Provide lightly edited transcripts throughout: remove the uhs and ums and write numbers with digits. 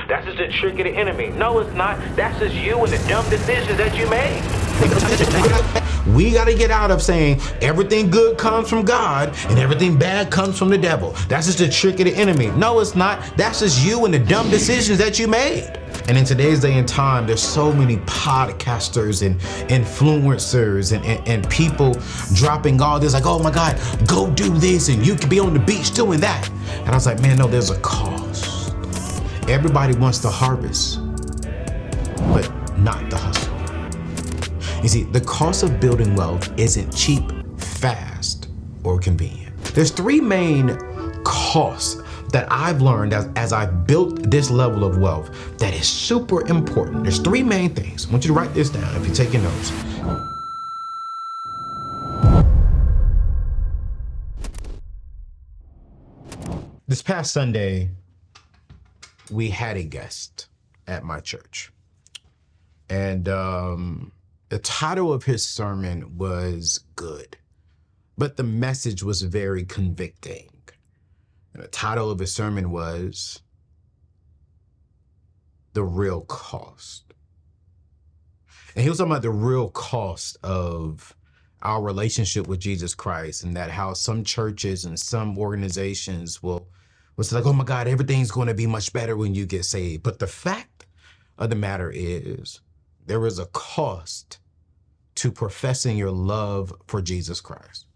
That's just a trick of the enemy. No, it's not. That's just you and the dumb decisions that you made. We got to get out of saying everything good comes from God and everything bad comes from the devil. That's just a trick of the enemy. No, it's not. That's just you and the dumb decisions that you made. And in today's day and time, there's so many podcasters and influencers and people dropping all this like, oh my God, go do this and you can be on the beach doing that. And I was like, man, no, there's a cost. Everybody wants to harvest, but not the hustle. You see, the cost of building wealth isn't cheap, fast, or convenient. There's three main costs that I've learned as I've built this level of wealth that is super important. There's three main things. I want you to write this down if you're taking notes. This past Sunday, we had a guest at my church. And the title of his sermon was good, but the message was very convicting. And the title of his sermon was The Real Cost. And he was talking about the real cost of our relationship with Jesus Christ, and that how some churches and some organizations will say like, oh my God, everything's going to be much better when you get saved. But the fact of the matter is there is a cost to professing your love for Jesus Christ.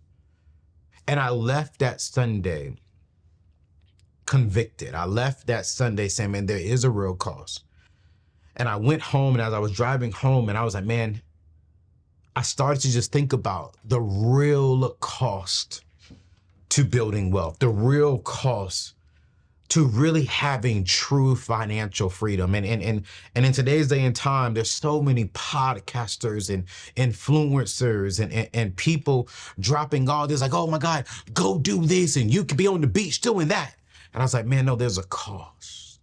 And I left that Sunday convicted. I left that Sunday saying, man, there is a real cost. And I went home, and as I was driving home, and I was like, man, I started to just think about the real cost to building wealth, the real cost to really having true financial freedom. And in today's day and time, there's so many podcasters and influencers and people dropping all this like, oh my God, go do this and you can be on the beach doing that. And I was like, man, no, there's a cost.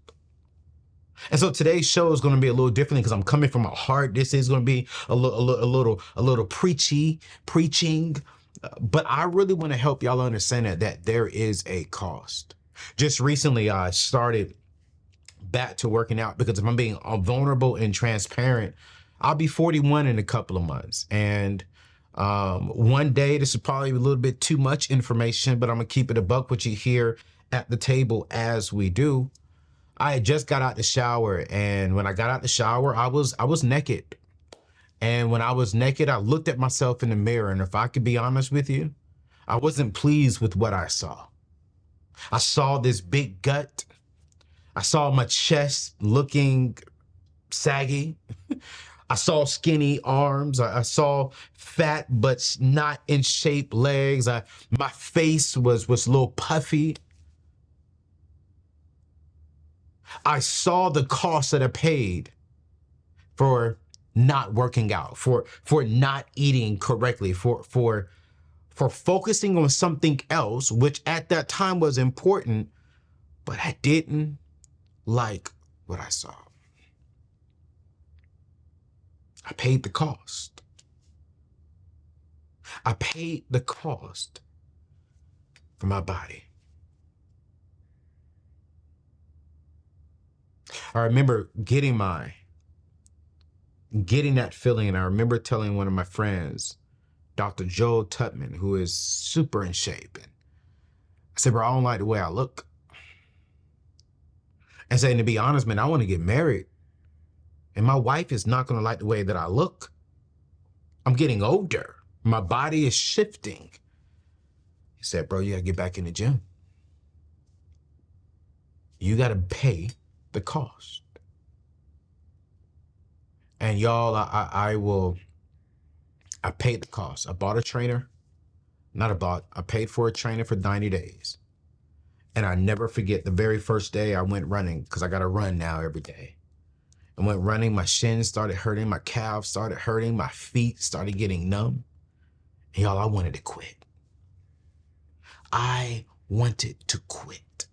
And so today's show is going to be a little different because I'm coming from my heart. This is going to be a little preaching, but I really want to help y'all understand that there is a cost. Just recently, I started back to working out because if I'm being vulnerable and transparent, I'll be 41 in a couple of months. And one day, this is probably a little bit too much information, but I'm going to keep it a buck with you here at the table as we do. I had just got out the shower, and when I got out the shower, I was naked. And when I was naked, I looked at myself in the mirror, and if I could be honest with you, I wasn't pleased with what I saw. I saw this big gut. I saw my chest looking saggy. I saw skinny arms. I saw fat but not in shape legs. My face was a little puffy. I saw the cost that I paid for not working out, for not eating correctly, for focusing on something else, which at that time was important, but I didn't like what I saw. I paid the cost. I paid the cost for my body. I remember getting that feeling, and I remember telling one of my friends, Dr. Joel Tutman, who is super in shape. And I said, bro, I don't like the way I look. And saying, to be honest, man, I want to get married. And my wife is not going to like the way that I look. I'm getting older. My body is shifting. He said, bro, you got to get back in the gym. You got to pay the cost. And y'all, I paid the cost. I bought a trainer. I paid for a trainer for 90 days. And I never forget the very first day I went running, because I got to run now every day. I went running, my shins started hurting, my calves started hurting, my feet started getting numb. And y'all, I wanted to quit. I wanted to quit.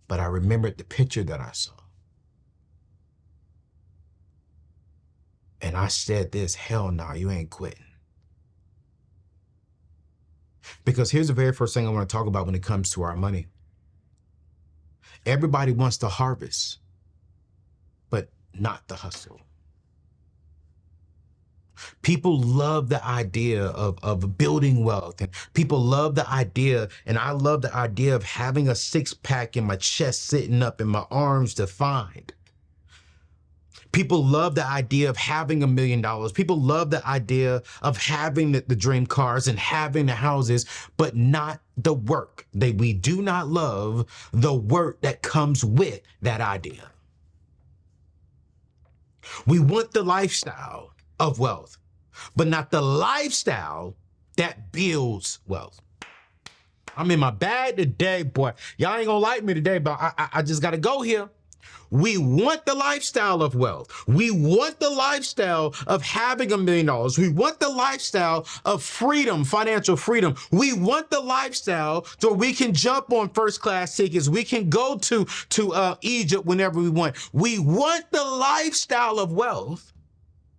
But I remembered the picture that I saw. And I said this, hell no, you ain't quitting. Because here's the very first thing I want to talk about when it comes to our money. Everybody wants to harvest, but not the hustle. People love the idea of building wealth, and people love the idea, and I love the idea of having a six-pack and my chest sitting up and my arms defined. People love the idea of having $1 million. People love the idea of having the dream cars and having the houses, but not the work. We do not love the work that comes with that idea. We want the lifestyle of wealth, but not the lifestyle that builds wealth. I'm in my bag today, boy. Y'all ain't gonna like me today, but I just gotta go here. We want the lifestyle of wealth. We want the lifestyle of having $1 million. We want the lifestyle of freedom, financial freedom. We want the lifestyle so we can jump on first class tickets. We can go to Egypt whenever we want. We want the lifestyle of wealth,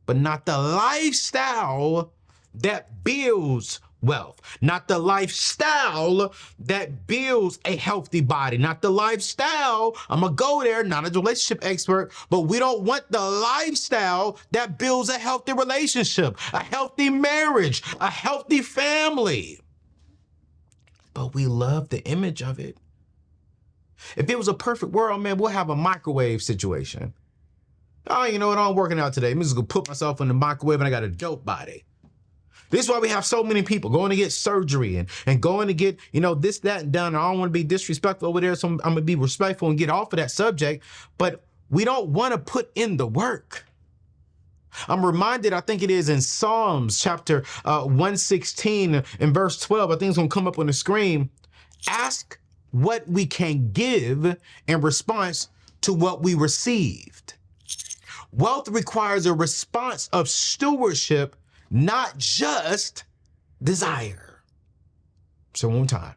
but not the lifestyle that builds wealth, not the lifestyle that builds a healthy body, not the lifestyle. I'm gonna go there, not a relationship expert, but we don't want the lifestyle that builds a healthy relationship, a healthy marriage, a healthy family. But we love the image of it. If it was a perfect world, man, we'll have a microwave situation. Oh, you know what? I'm working out today. I'm just gonna put myself in the microwave and I got a dope body. This is why we have so many people going to get surgery and going to get, this, that, and done. I don't want to be disrespectful over there, so I'm going to be respectful and get off of that subject. But we don't want to put in the work. I'm reminded, I think it is in Psalms chapter 116 and verse 12. I think it's going to come up on the screen. Ask what we can give in response to what we received. Wealth requires a response of stewardship, not just desire. So one more time.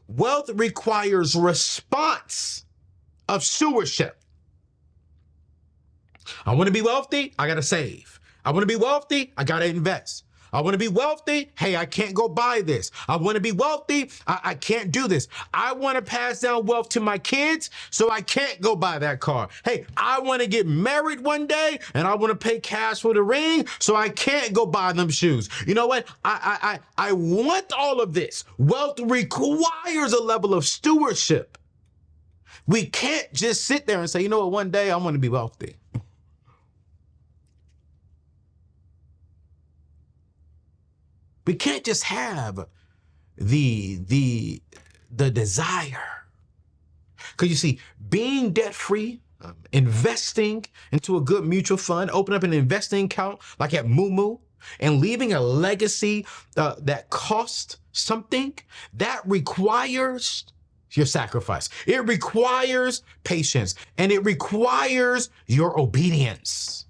Wealth requires response of stewardship. I want to be wealthy, I got to save. I want to be wealthy, I got to invest. I want to be wealthy. Hey, I can't go buy this. I want to be wealthy. I can't do this. I want to pass down wealth to my kids, so I can't go buy that car. Hey, I want to get married one day and I want to pay cash for the ring, so I can't go buy them shoes. You know what? I want all of this. Wealth requires a level of stewardship. We can't just sit there and say, you know what, one day I want to be wealthy. We can't just have the desire. Because you see, being debt-free, investing into a good mutual fund, open up an investing account like at Moo, and leaving a legacy that costs something, that requires your sacrifice. It requires patience, and it requires your obedience.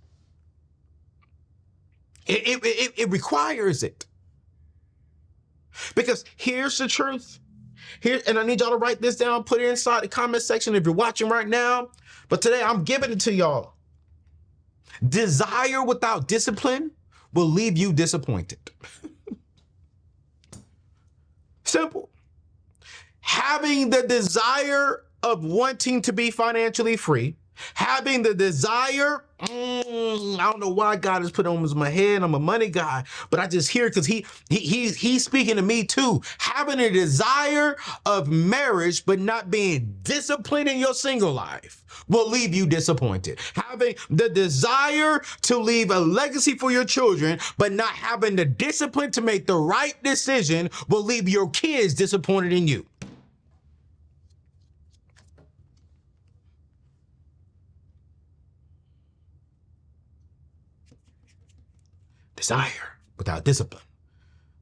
It requires it. Because here's the truth. And I need y'all to write this down, put it inside the comment section if you're watching right now. But today I'm giving it to y'all. Desire without discipline will leave you disappointed. Simple. Having the desire of wanting to be financially free, having the desire, I don't know why God has put on my head. I'm a money guy, but I just hear it because he's speaking to me too. Having a desire of marriage, but not being disciplined in your single life will leave you disappointed. Having the desire to leave a legacy for your children, but not having the discipline to make the right decision will leave your kids disappointed in you. Desire without discipline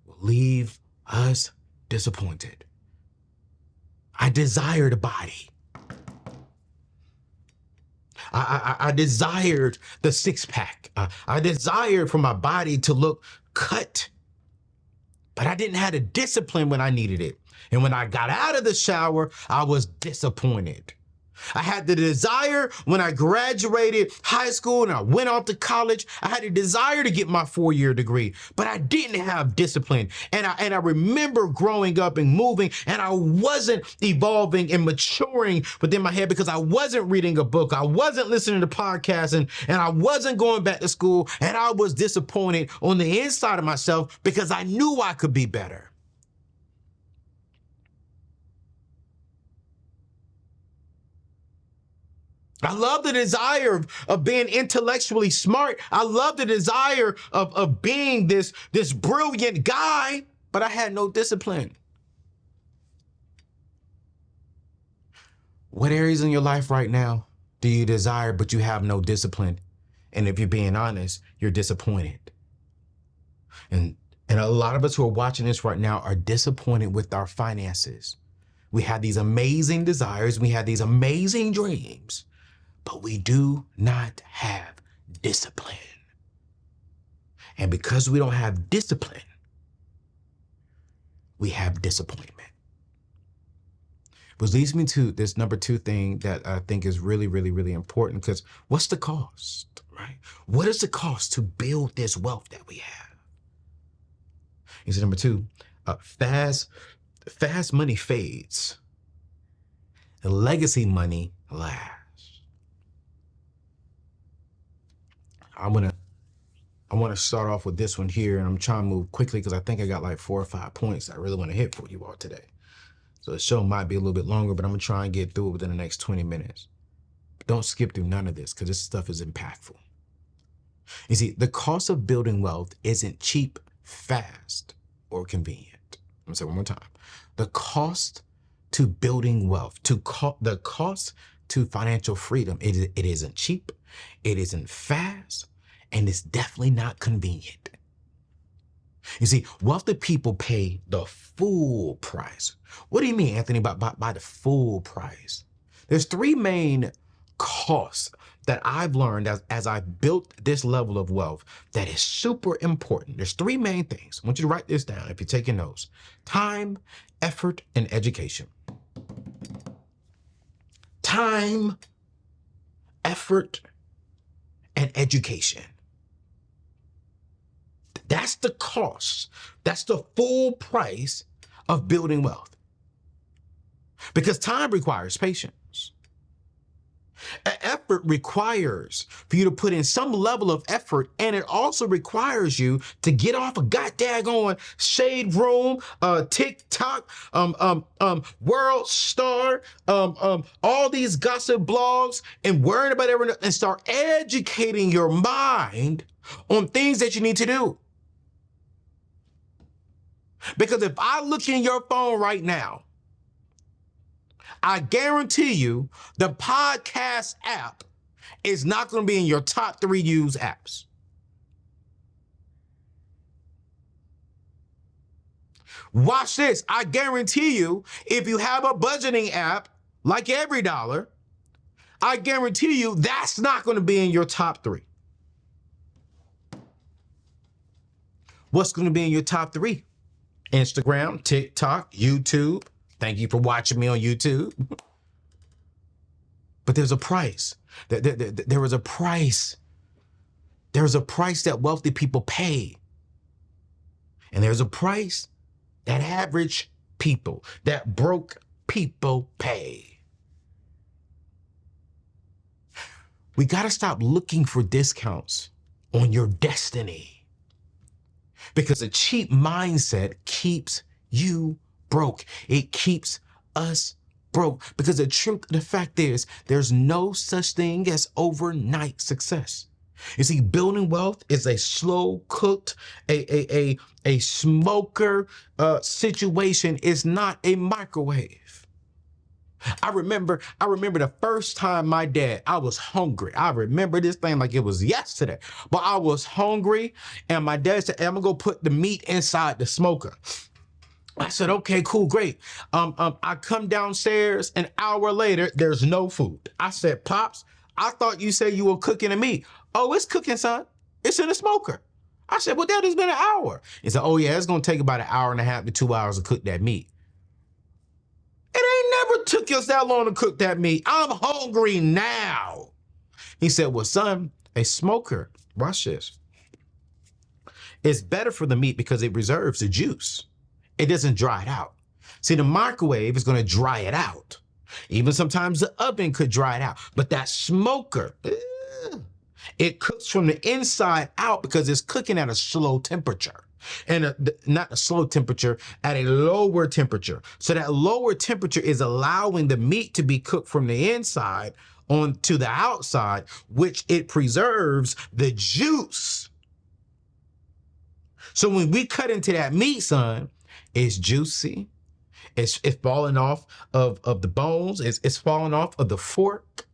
will leave us disappointed. I desired a body. I desired the six-pack. I desired for my body to look cut, but I didn't have the discipline when I needed it. And when I got out of the shower, I was disappointed. I had the desire when I graduated high school and I went off to college. I had a desire to get my 4-year degree, but I didn't have discipline. And I remember growing up and moving, and I wasn't evolving and maturing within my head because I wasn't reading a book. I wasn't listening to podcasts, and I wasn't going back to school. And I was disappointed on the inside of myself because I knew I could be better. I love the desire of being intellectually smart. I love the desire of being this brilliant guy, but I had no discipline. What areas in your life right now do you desire, but you have no discipline? And if you're being honest, you're disappointed. And a lot of us who are watching this right now are disappointed with our finances. We have these amazing desires. We have these amazing dreams, but we do not have discipline. And because we don't have discipline, we have disappointment. Which leads me to this number 2 thing that I think is really, really, really important, because what's the cost, right? What is the cost to build this wealth that we have? You see, number 2, fast money fades. And legacy money lasts. I want to start off with this one here, and I'm trying to move quickly because I think I got like 4 or 5 points I really want to hit for you all today. So the show might be a little bit longer, but I'm going to try and get through it within the next 20 minutes. But don't skip through none of this because this stuff is impactful. You see, the cost of building wealth isn't cheap, fast, or convenient. I'm going to say it one more time. The cost to building wealth, the cost to financial freedom, it isn't cheap, it isn't fast, and it's definitely not convenient. You see, wealthy people pay the full price. What do you mean, Anthony, by the full price? There's 3 main costs that I've learned as I built this level of wealth that is super important. There's 3 main things. I want you to write this down if you're taking notes. Time, effort, and education. Time, effort, and education. That's the cost. That's the full price of building wealth. Because time requires patience. Effort requires for you to put in some level of effort, and it also requires you to get off a goddamn shade room, TikTok, World Star, all these gossip blogs, and worrying about everything, and start educating your mind on things that you need to do. Because if I look in your phone right now, I guarantee you the podcast app is not going to be in your top 3 used apps. Watch this. I guarantee you, if you have a budgeting app like Every Dollar, I guarantee you that's not going to be in your top 3. What's going to be in your top 3? Instagram, TikTok, YouTube. Thank you for watching me on YouTube. But there's a price. There is a price. There's a price that wealthy people pay. And there's a price that average people, that broke people pay. We got to stop looking for discounts on your destiny. Because a cheap mindset keeps you broke. It keeps us broke. Because the fact is, there's no such thing as overnight success. You see, building wealth is a slow cooked, a smoker situation. Is not a microwave. I remember the first time I was hungry. I remember this thing like it was yesterday, but I was hungry and my dad said, hey, I'm gonna go put the meat inside the smoker. I said, okay, cool, great. I come downstairs an hour later, there's no food. I said, Pops, I thought you said you were cooking the meat. Oh, it's cooking, son. It's in the smoker. I said, well, Dad, it's been an hour. He said, oh yeah, it's gonna take about an hour and a half to 2 hours to cook that meat. It ain't never took us that long to cook that meat. I'm hungry now. He said, well, son, a smoker, watch this, it's better for the meat because it reserves the juice. It doesn't dry it out. See, the microwave is going to dry it out. Even sometimes the oven could dry it out. But that smoker, it cooks from the inside out because it's cooking at a slow temperature. And not a slow temperature, at a lower temperature. So that lower temperature is allowing the meat to be cooked from the inside onto the outside, which it preserves the juice. So when we cut into that meat, son, it's juicy. It's falling off of the bones. It's falling off of the fork.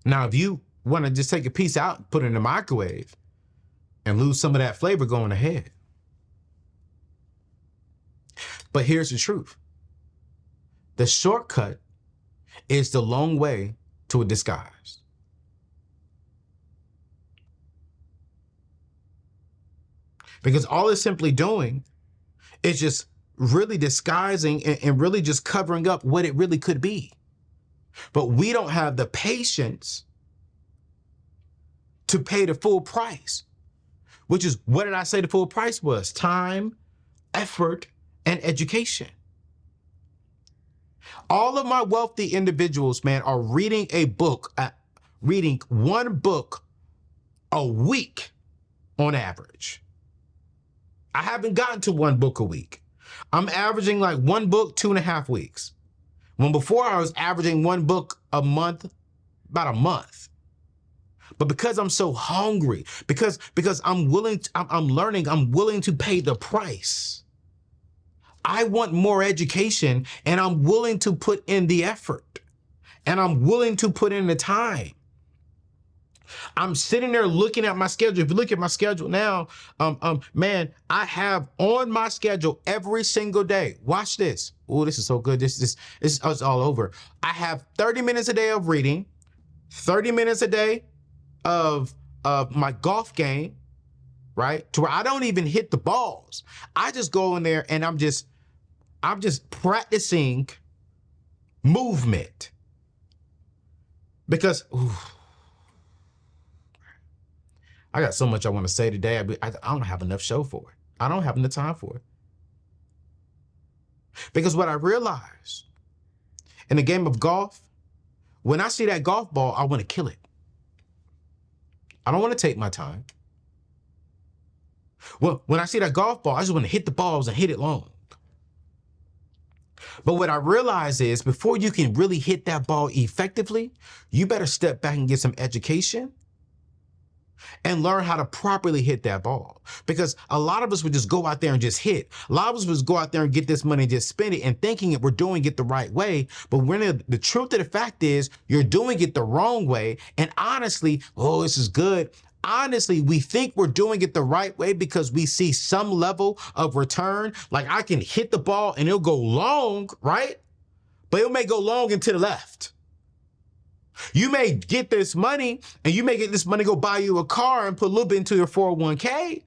Now, if you want to just take a piece out and put it in the microwave and lose some of that flavor, going ahead. But here's the truth. The shortcut is the long way to a disguise. Because all it's simply doing is just really disguising and really just covering up what it really could be. But we don't have the patience to pay the full price, which is, what did I say the full price was? Time, effort, and education. All of my wealthy individuals, man, are reading reading one book a week on average. I haven't gotten to one book a week. I'm averaging like one book, 2.5 weeks. When before I was averaging one book a month, about a month. But because I'm so hungry, because I'm willing, I'm learning, I'm willing to pay the price. I want more education, and I'm willing to put in the effort, and I'm willing to put in the time. I'm sitting there looking at my schedule. If you look at my schedule now, man, I have on my schedule every single day. Watch this. Oh, this is so good. This is all over. I have 30 minutes a day of reading, 30 minutes a day of my golf game, right? To where I don't even hit the balls. I just go in there and I'm just practicing movement. Because I got so much I want to say today. I don't have enough show for it. I don't have enough time for it. Because what I realized in the game of golf, when I see that golf ball, I want to kill it. I don't want to take my time. Well, when I see that golf ball, I just want to hit the balls and hit it long. But what I realize is, before you can really hit that ball effectively, you better step back and get some education and learn how to properly hit that ball. Because a lot of us would just go out there and just hit. A lot of us would go out there and get this money and just spend it and thinking that we're doing it the right way. But when the truth of the fact is, you're doing it the wrong way. And honestly, oh, this is good. Honestly, we think we're doing it the right way because we see some level of return. Like, I can hit the ball and it'll go long, right? But it may go long and to the left. You may get this money and you may get this money, go buy you a car and put a little bit into your 401k.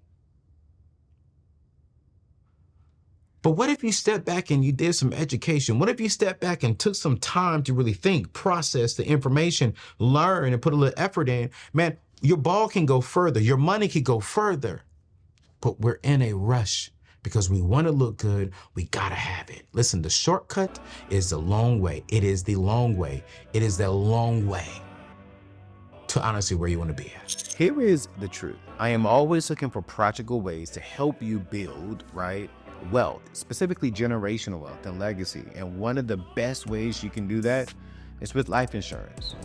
But what if you step back and you did some education? What if you step back and took some time to really think, process the information, learn, and put a little effort in? Man, your ball can go further. Your money can go further. But we're in a rush because we want to look good. We got to have it. Listen, the shortcut is the long way. It is the long way. It is the long way to honestly where you want to be at. Here is the truth. I am always looking for practical ways to help you build, right, wealth, specifically generational wealth and legacy. And one of the best ways you can do that is with life insurance.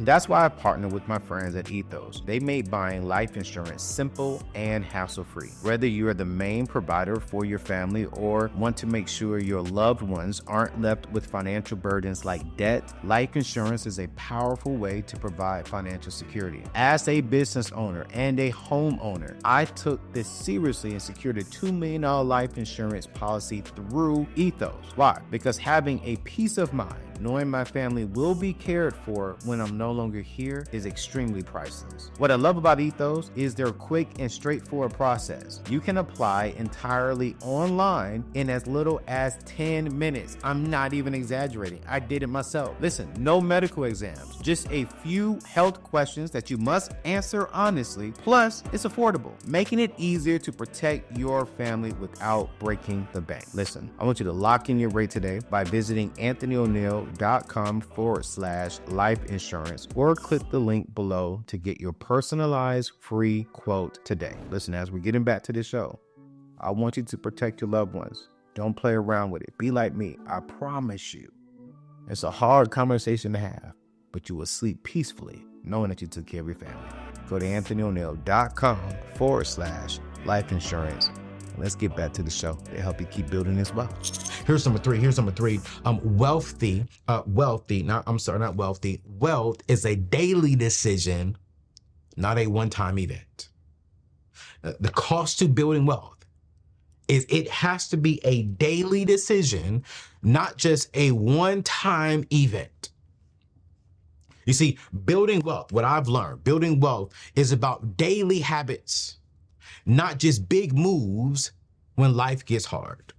That's why I partner with my friends at Ethos. They make buying life insurance simple and hassle-free. Whether you're the main provider for your family or want to make sure your loved ones aren't left with financial burdens like debt, life insurance is a powerful way to provide financial security. As a business owner and a homeowner, I took this seriously and secured a $2 million life insurance policy through Ethos. Why? Because having a peace of mind, knowing my family will be cared for when I'm no no longer here is extremely priceless. What I love about Ethos is their quick and straightforward process. You can apply entirely online in as little as 10 minutes. I'm not even exaggerating. I did it myself. Listen, no medical exams, just a few health questions that you must answer honestly. Plus, it's affordable, making it easier to protect your family without breaking the bank. Listen, I want you to lock in your rate today by visiting anthonyoneal.com/life insurance or click the link below to get your personalized free quote today. Listen, as we're getting back to the show, I want you to protect your loved ones. Don't play around with it. Be like me. I promise you. It's a hard conversation to have, but you will sleep peacefully knowing that you took care of your family. Go to anthonyoneal.com/life insurance. Let's get back to the show to help you keep building this wealth. Here's number three. Wealth is a daily decision, not a one-time event. The cost to building wealth is it has to be a daily decision, not just a one-time event. You see, building wealth, what I've learned, building wealth is about daily habits, not just big moves when life gets hard.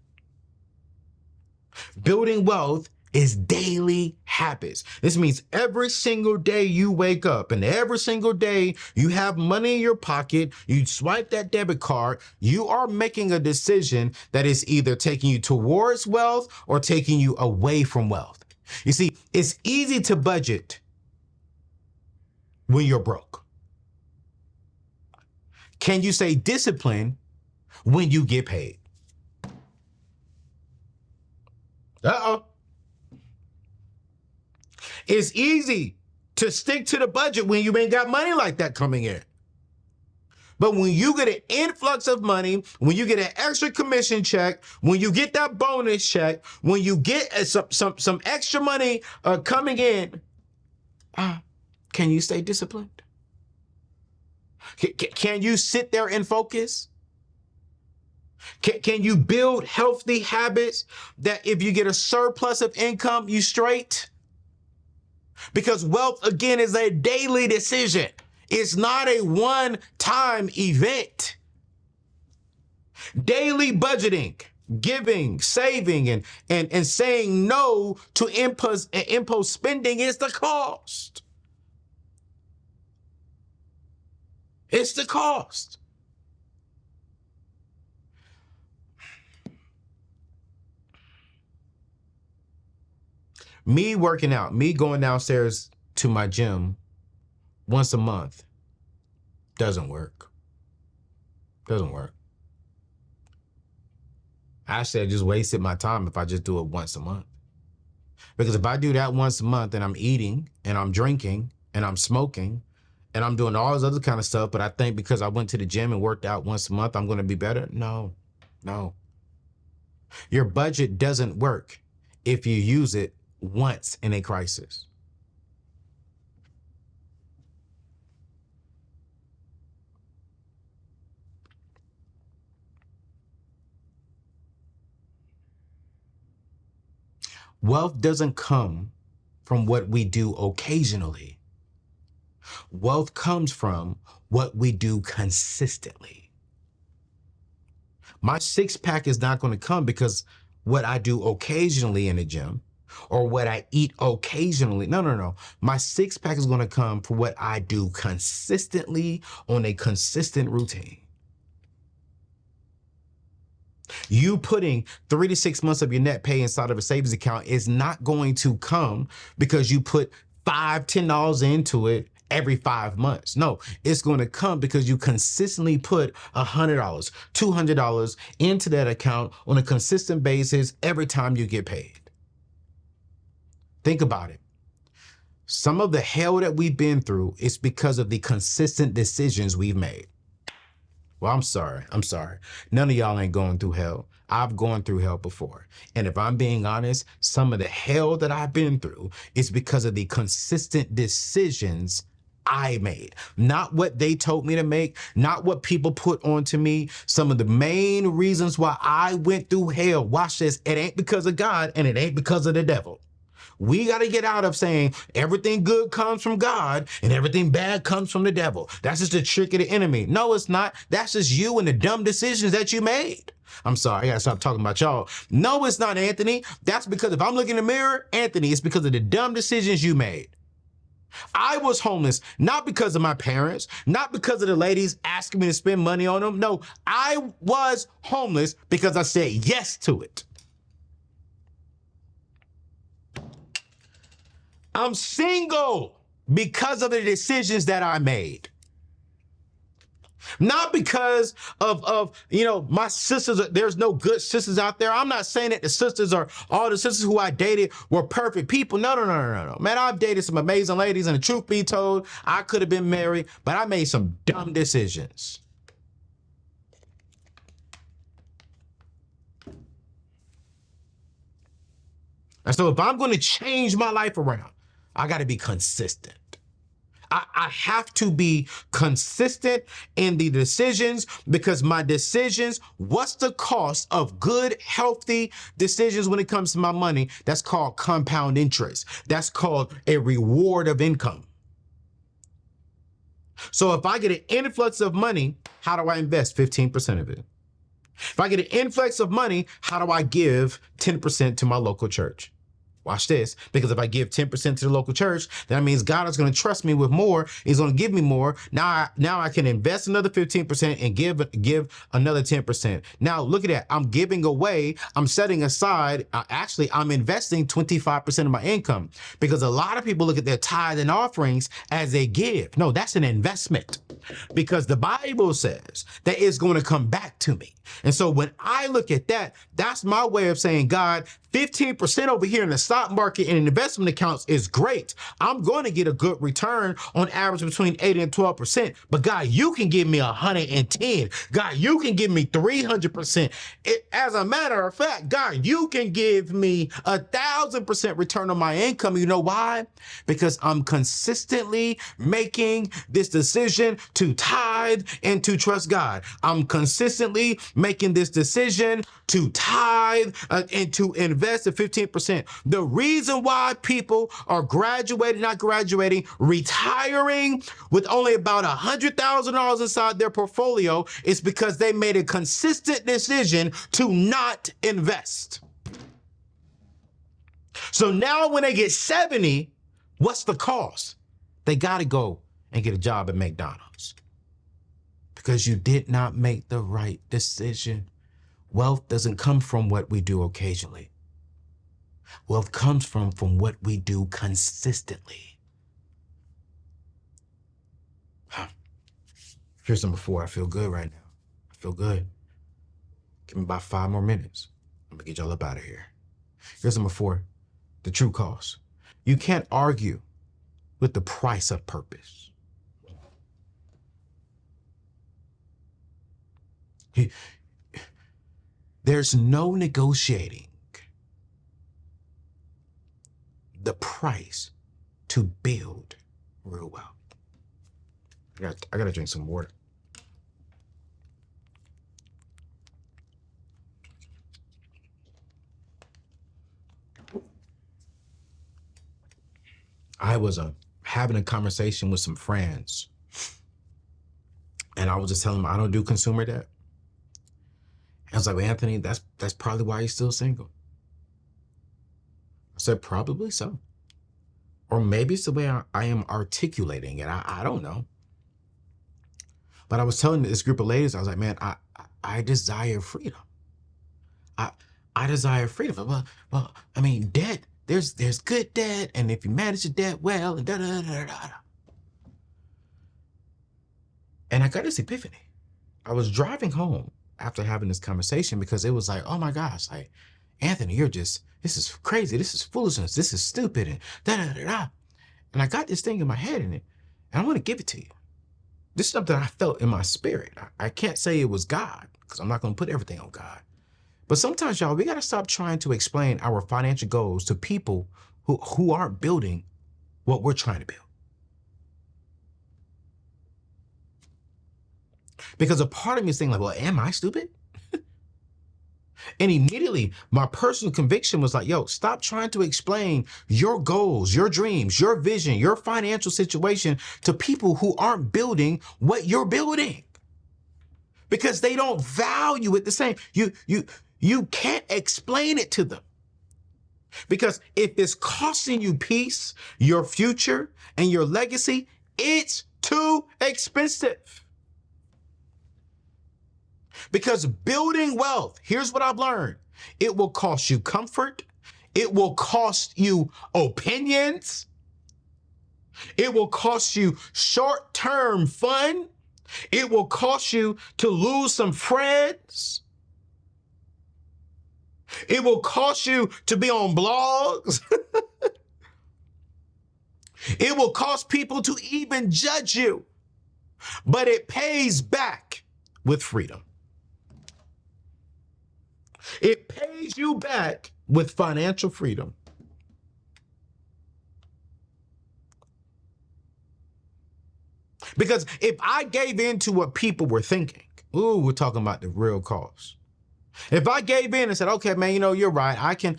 Building wealth is daily habits. This means every single day you wake up and every single day you have money in your pocket, you swipe that debit card, you are making a decision that is either taking you towards wealth or taking you away from wealth. You see, it's easy to budget when you're broke. Can you say discipline when you get paid? It's easy to stick to the budget when you ain't got money like that coming in. But when you get an influx of money, when you get an extra commission check, when you get that bonus check, when you get some extra money coming in, can you stay disciplined? Can you sit there and focus? Can you build healthy habits that if you get a surplus of income, you straight? Because wealth, again, is a daily decision. It's not a one-time event. Daily budgeting, giving, saving, and saying no to impulse spending is the cost. It's the cost. Me working out, me going downstairs to my gym once a month doesn't work. Doesn't work. Actually, I just wasted my time if I just do it once a month. Because if I do that once a month and I'm eating and I'm drinking and I'm smoking and I'm doing all this other kind of stuff, but I think because I went to the gym and worked out once a month, I'm going to be better. No. Your budget doesn't work if you use it once in a crisis. Wealth doesn't come from what we do occasionally. Wealth comes from what we do consistently. My six-pack is not going to come because what I do occasionally in the gym or what I eat occasionally. No. My six-pack is going to come for what I do consistently on a consistent routine. You putting 3 to 6 months of your net pay inside of a savings account is not going to come because you put $5, $10 into it every 5 months. No, it's going to come because you consistently put $100, $200 into that account on a consistent basis every time you get paid. Think about it. Some of the hell that we've been through is because of the consistent decisions we've made. Well, I'm sorry. None of y'all ain't going through hell. I've gone through hell before. And if I'm being honest, some of the hell that I've been through is because of the consistent decisions I made. Not what they told me to make, not what people put onto me. Some of the main reasons why I went through hell, watch this, it ain't because of God and it ain't because of the devil. We got to get out of saying everything good comes from God and everything bad comes from the devil. That's just a trick of the enemy. No, it's not. That's just you and the dumb decisions that you made. I'm sorry, I got to stop talking about y'all. No, it's not, Anthony. That's because if I'm looking in the mirror, Anthony, it's because of the dumb decisions you made. I was homeless, not because of my parents, not because of the ladies asking me to spend money on them. No, I was homeless because I said yes to it. I'm single because of the decisions that I made. Not because of my sisters. There's no good sisters out there. I'm not saying that the sisters or all the sisters who I dated were perfect people. No. Man, I've dated some amazing ladies, and the truth be told, I could have been married, but I made some dumb decisions. And so if I'm going to change my life around, I got to be consistent. I have to be consistent in the decisions, because my decisions, what's the cost of good, healthy decisions when it comes to my money? That's called compound interest. That's called a reward of income. So if I get an influx of money, how do I invest 15% of it? If I get an influx of money, how do I give 10% to my local church? Watch this, because if I give 10% to the local church, that means God is going to trust me with more. He's going to give me more. Now I can invest another 15% and give another 10%. Now look at that. I'm giving away. I'm setting aside. Actually, I'm investing 25% of my income, because a lot of people look at their tithe and offerings as a give. No, that's an investment, because the Bible says that it's going to come back to me. And so when I look at that, that's my way of saying, God, 15% over here in the stock market and in investment accounts is great. I'm going to get a good return on average between 8 and 12%. But God, you can give me 110. God, you can give me 300%. As a matter of fact, God, you can give me 1,000% return on my income. You know why? Because I'm consistently making this decision to tithe and to trust God. I'm consistently making this decision to tithe and to invest at 15%. The reason why people are retiring with only about $100,000 inside their portfolio is because they made a consistent decision to not invest. So now when they get 70, what's the cost? They got to go and get a job at McDonald's, because you did not make the right decision. Wealth doesn't come from what we do occasionally. Wealth comes from what we do consistently. Here's number 4. I feel good right now. I feel good. Give me about 5 more minutes. I'm gonna get y'all up out of here. Here's number 4, the true cost. You can't argue with the price of purpose. There's no negotiating the price to build real wealth. I gotta drink some water. I was having a conversation with some friends, and I was just telling them I don't do consumer debt. I was like, well, Anthony, that's probably why you're still single. I said, probably so. Or maybe it's the way I am articulating it. I don't know. But I was telling this group of ladies, I was like, man, I desire freedom. I desire freedom. Well, I mean, debt, there's good debt, and if you manage the debt well, and da-da-da-da-da. And I got this epiphany. I was driving home after having this conversation, because it was like, oh my gosh, like, Anthony, this is crazy. This is foolishness. This is stupid. And da-da-da-da. And I got this thing in my head and I want to give it to you. This is something I felt in my spirit. I can't say it was God, because I'm not going to put everything on God. But sometimes, y'all, we got to stop trying to explain our financial goals to people who aren't building what we're trying to build. Because a part of me is thinking like, well, am I stupid? And immediately my personal conviction was like, yo, stop trying to explain your goals, your dreams, your vision, your financial situation to people who aren't building what you're building, because they don't value it the same. You can't explain it to them, because if it's costing you peace, your future, and your legacy, it's too expensive. Because building wealth, here's what I've learned. It will cost you comfort. It will cost you opinions. It will cost you short-term fun. It will cost you to lose some friends. It will cost you to be on blogs. It will cost people to even judge you. But it pays back with freedom. It pays you back with financial freedom. Because if I gave in to what people were thinking, ooh, we're talking about the real cost. If I gave in and said, okay, man, you know, you're right. I can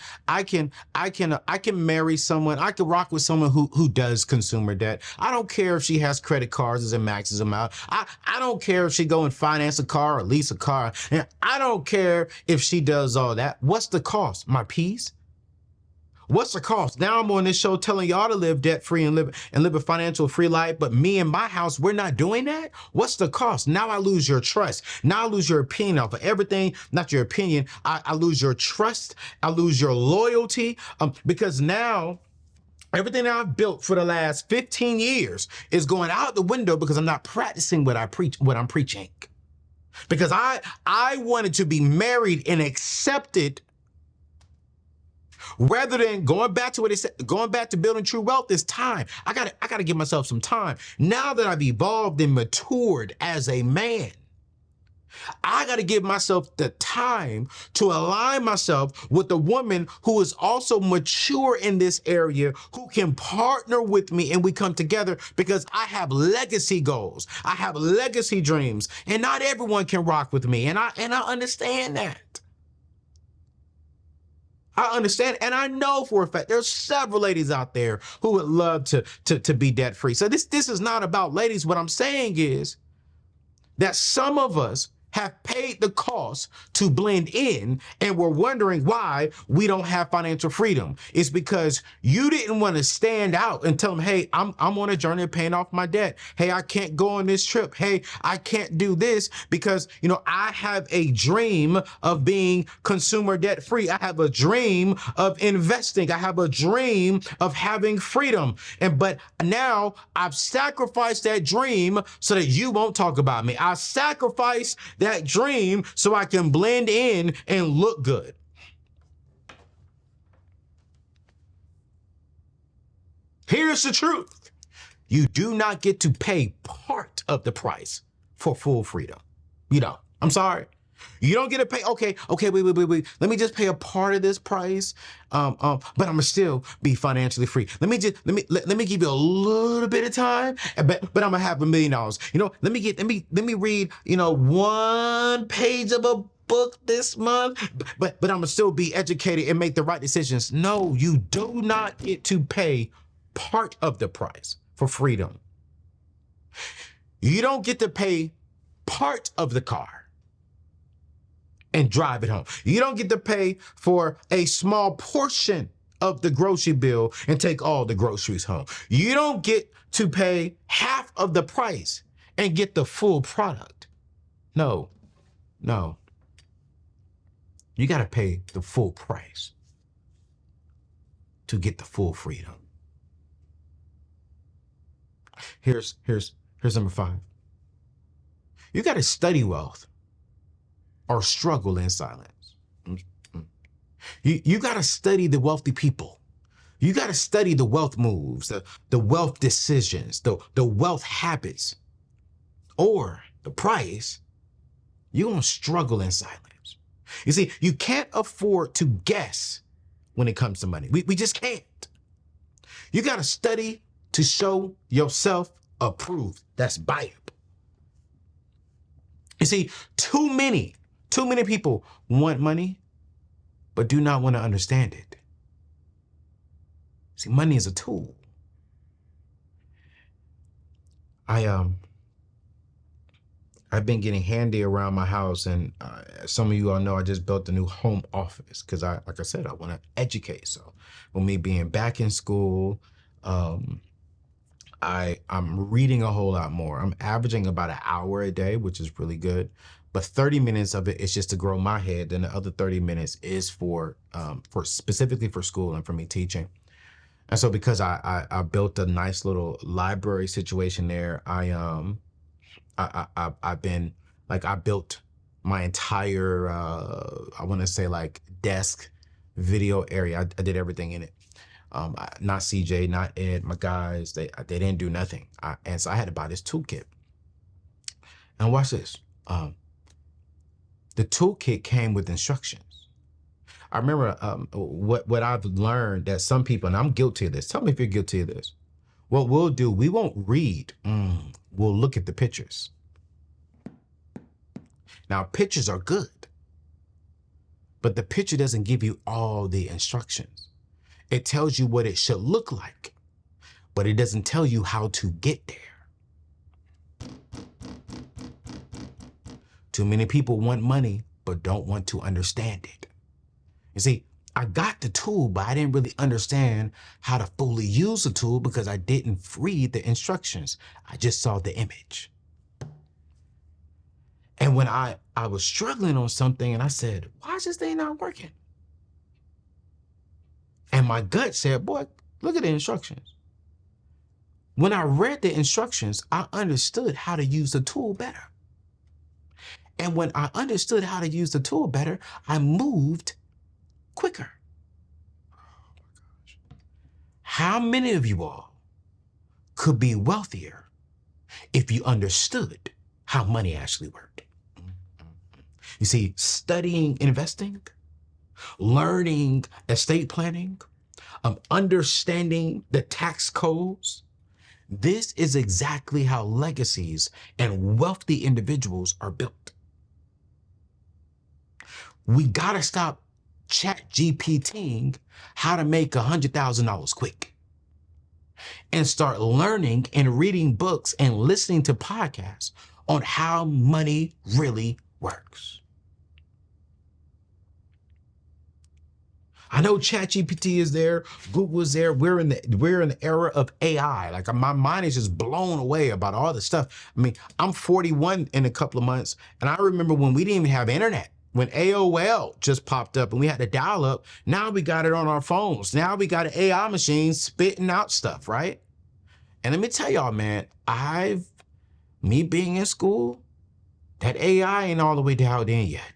marry someone. I can rock with someone who does consumer debt. I don't care if she has credit cards and maxes them out. I don't care if she go and finance a car or lease a car. And I don't care if she does all that. What's the cost? My peace? What's the cost? Now I'm on this show telling y'all to live debt free and live a financial free life, but me and my house, we're not doing that. What's the cost? Now I lose your trust. Now I lose your opinion off of everything. Not your opinion. I lose your trust. I lose your loyalty, because now everything that I've built for the last 15 years is going out the window because I'm not practicing what I'm preaching. Because I wanted to be married and accepted, rather than going back to what it said, going back to building true wealth is time. I gotta give myself some time. Now that I've evolved and matured as a man, I got to give myself the time to align myself with a woman who is also mature in this area, who can partner with me and we come together, because I have legacy goals. I have legacy dreams, and not everyone can rock with me. And I understand that. I understand, and I know for a fact there's several ladies out there who would love to be debt free. So this is not about ladies. What I'm saying is that some of us have paid the cost to blend in, and we're wondering why we don't have financial freedom. It's because you didn't want to stand out and tell them, hey, I'm on a journey of paying off my debt. Hey, I can't go on this trip. Hey, I can't do this because, you know, I have a dream of being consumer debt free. I have a dream of investing. I have a dream of having freedom. But now I've sacrificed that dream so that you won't talk about me. I sacrificed that dream so I can blend in and look good. Here's the truth. You do not get to pay part of the price for full freedom. You don't. I'm sorry. You don't get to pay. Okay, wait. Let me just pay a part of this price. But I'm gonna still be financially free. Let me give you a little bit of time, but I'm gonna have $1 million. You know, let me read, you know, 1 page of a book this month, but I'm gonna still be educated and make the right decisions. No, you do not get to pay part of the price for freedom. You don't get to pay part of the car and drive it home. You don't get to pay for a small portion of the grocery bill and take all the groceries home. You don't get to pay half of the price and get the full product. No. You got to pay the full price to get the full freedom. Here's number 5. You got to study wealth or struggle in silence. You got to study the wealthy people. You got to study the wealth moves, the wealth decisions, the wealth habits, or the price. You're going to struggle in silence. You see, you can't afford to guess when it comes to money. We just can't. You got to study to show yourself approved. That's Bible. You see, too many people want money, but do not want to understand it. See, money is a tool. I've been getting handy around my house, and some of you all know I just built a new home office because like I said, I want to educate. So with me being back in school, I'm reading a whole lot more. I'm averaging about an hour a day, which is really good. But 30 minutes of it is just to grow my head, and the other 30 minutes is for specifically for school and for me teaching. And so because I built a nice little library situation there, I've been like, I built my entire I want to say like desk video area. I did everything in it. Not CJ, not Ed, my guys, they didn't do nothing. And so I had to buy this toolkit. And watch this. The toolkit came with instructions. I remember what I've learned, that some people, and I'm guilty of this. Tell me if you're guilty of this. What we'll do, we won't read. We'll look at the pictures. Now, pictures are good, but the picture doesn't give you all the instructions. It tells you what it should look like, but it doesn't tell you how to get there. Too many people want money, but don't want to understand it. You see, I got the tool, but I didn't really understand how to fully use the tool because I didn't read the instructions. I just saw the image. And when I was struggling on something and I said, why is this thing not working? And my gut said, boy, look at the instructions. When I read the instructions, I understood how to use the tool better. And when I understood how to use the tool better, I moved quicker. Oh my gosh. How many of you all could be wealthier if you understood how money actually worked? You see, studying investing, learning estate planning, understanding the tax codes, this is exactly how legacies and wealthy individuals are built. We gotta stop ChatGPTing how to make $100,000 quick and start learning and reading books and listening to podcasts on how money really works. I know ChatGPT is there, Google is there. We're in the era of AI. Like, my mind is just blown away about all the stuff. I mean, I'm 41 in a couple of months, and I remember when we didn't even have internet, when AOL just popped up and we had to dial up. Now we got it on our phones. Now we got an AI machine spitting out stuff, right? And let me tell y'all, man, me being in school, that AI ain't all the way dialed in yet.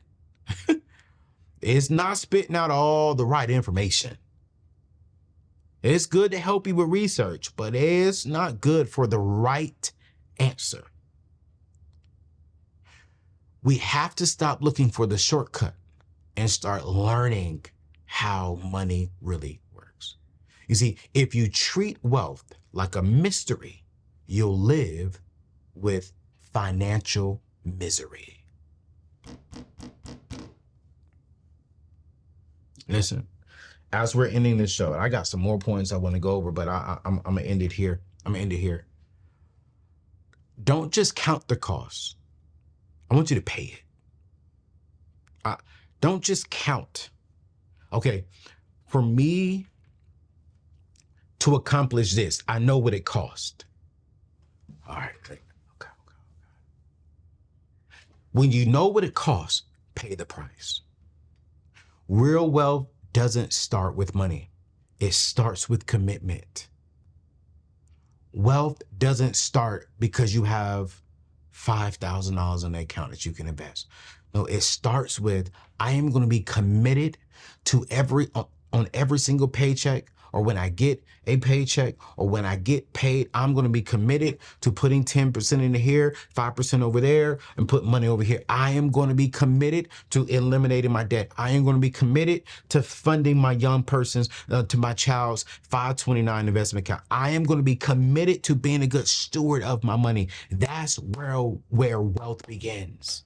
It's not spitting out all the right information. It's good to help you with research, but it's not good for the right answer. We have to stop looking for the shortcut and start learning how money really works. You see, if you treat wealth like a mystery, you'll live with financial misery. Listen, as we're ending this show, I got some more points I want to go over, but I'm gonna end it here. Don't just count the costs. I want you to pay it. Don't just count. Okay, for me to accomplish this, I know what it cost. All right, okay. When you know what it costs, pay the price. Real wealth doesn't start with money. It starts with commitment. Wealth doesn't start because you have $5,000 in the account that you can invest. No, it starts with, I am going to be committed to on every single paycheck, or when I get a paycheck, or when I get paid, I'm going to be committed to putting 10% into here, 5% over there, and put money over here. I am going to be committed to eliminating my debt. I am going to be committed to funding my young person's, to my child's 529 investment account. I am going to be committed to being a good steward of my money. That's where wealth begins.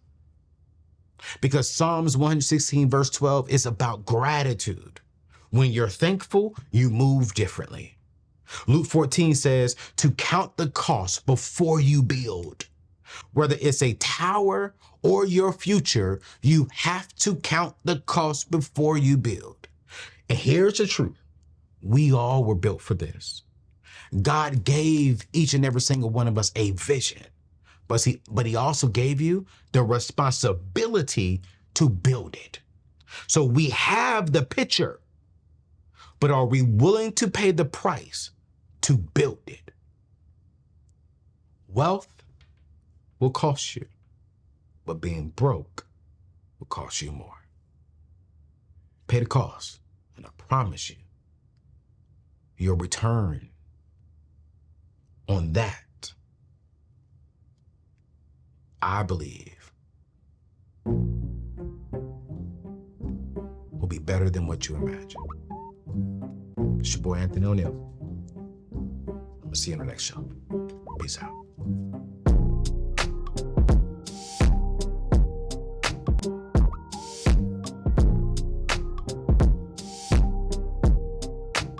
Because Psalms 116 verse 12 is about gratitude. When you're thankful, you move differently. Luke 14 says to count the cost before you build. Whether it's a tower or your future, you have to count the cost before you build. And here's the truth. We all were built for this. God gave each and every single one of us a vision, but he also gave you the responsibility to build it. So we have the picture, but are we willing to pay the price to build it? Wealth will cost you, but being broke will cost you more. Pay the cost, and I promise you, your return on that, I believe, will be better than what you imagine. It's your boy, Anthony ONeal. I'm gonna see you on the next show. Peace out.